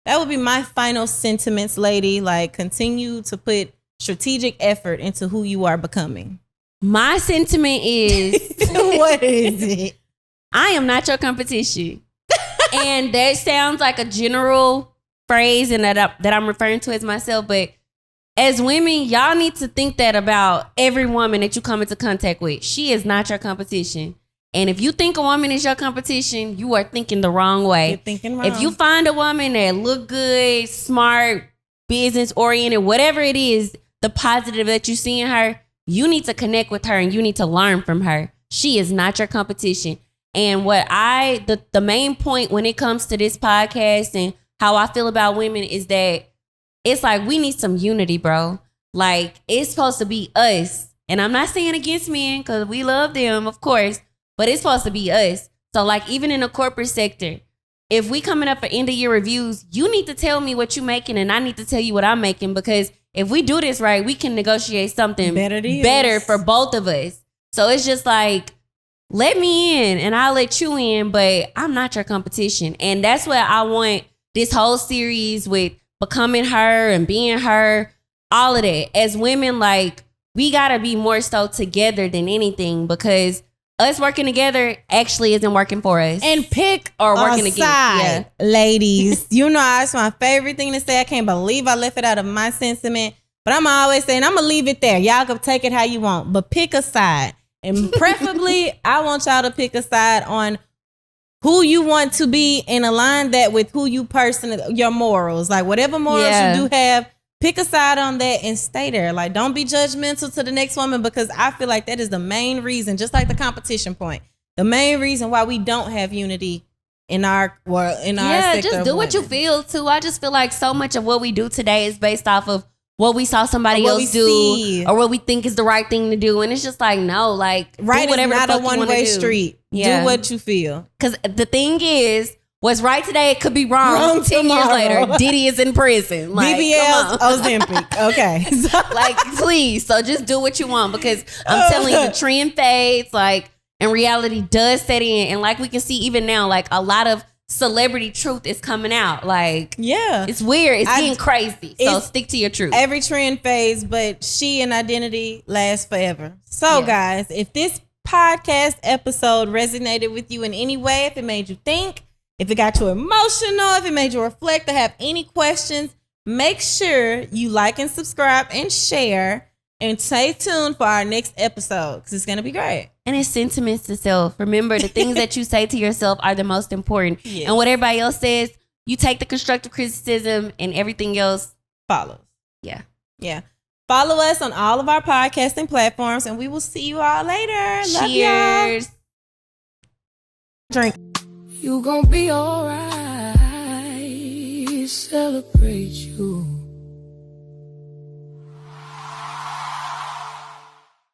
that would be my final sentiments, lady. Like continue to put strategic effort into who you are becoming. My sentiment is... What is it? I am not your competition. And that sounds like a general phrase and that I'm referring to as myself. But as women, y'all need to think that about every woman that you come into contact with. She is not your competition. And if you think a woman is your competition, you are thinking the wrong way. You're thinking wrong. If you find a woman that look good, smart, business oriented, whatever it is, the positive that you see in her, you need to connect with her and you need to learn from her. She is not your competition. And the main point when it comes to this podcast and how I feel about women is that it's like we need some unity, bro. Like, it's supposed to be us. And I'm not saying against men because we love them, of course, but it's supposed to be us. So, like, even in the corporate sector, if we coming up for end of year reviews, you need to tell me what you're making and I need to tell you what I'm making, because if we do this right, we can negotiate something better for both of us. So it's just like, let me in and I'll let you in, but I'm not your competition. And that's what I want this whole series with becoming her and being her, all of that. As women, like, we got to be more so together than anything, because us working together actually isn't working for us. And pick or working a side, ladies. You know, that's my favorite thing to say. I can't believe I left it out of my sentiment, but I'm always saying I'm going to leave it there. Y'all can take it how you want, but pick a side. And preferably, I want y'all to pick a side on who you want to be and align that with who you personally, your morals. Like, whatever morals you do have, pick a side on that and stay there. Like, don't be judgmental to the next woman, because I feel like that is the main reason, just like the competition point, the main reason why we don't have unity in our sector. Just do what you feel too. I just feel like so much of what we do today is based off of what we saw somebody else do or what we think is the right thing to do. And it's just like, no, like, right, do whatever is not the fuck a one-way street. Yeah. Do what you feel. Because the thing is, what's right today, it could be wrong 10 years later. Diddy is in prison. Like, BBL's Ozempic. Okay. Like, please. So just do what you want, because I'm telling you, the trend fades. Like, and reality does set in. And like we can see even now, like, a lot of celebrity truth is coming out. Like, yeah, it's weird. It's getting crazy. So stick to your truth. Every trend fades, but she and identity lasts forever. So guys, if this podcast episode resonated with you in any way, if it made you think, if it got you emotional, if it made you reflect or have any questions, make sure you like and subscribe and share, and stay tuned for our next episode, because it's going to be great. And it's sentiments to self. Remember, the things that you say to yourself are the most important. Yes. And what everybody else says, you take the constructive criticism and everything else follows. Yeah. Yeah. Follow us on all of our podcasting platforms, and we will see you all later. Love y'all. Drink. You gon' be alright. Celebrate you.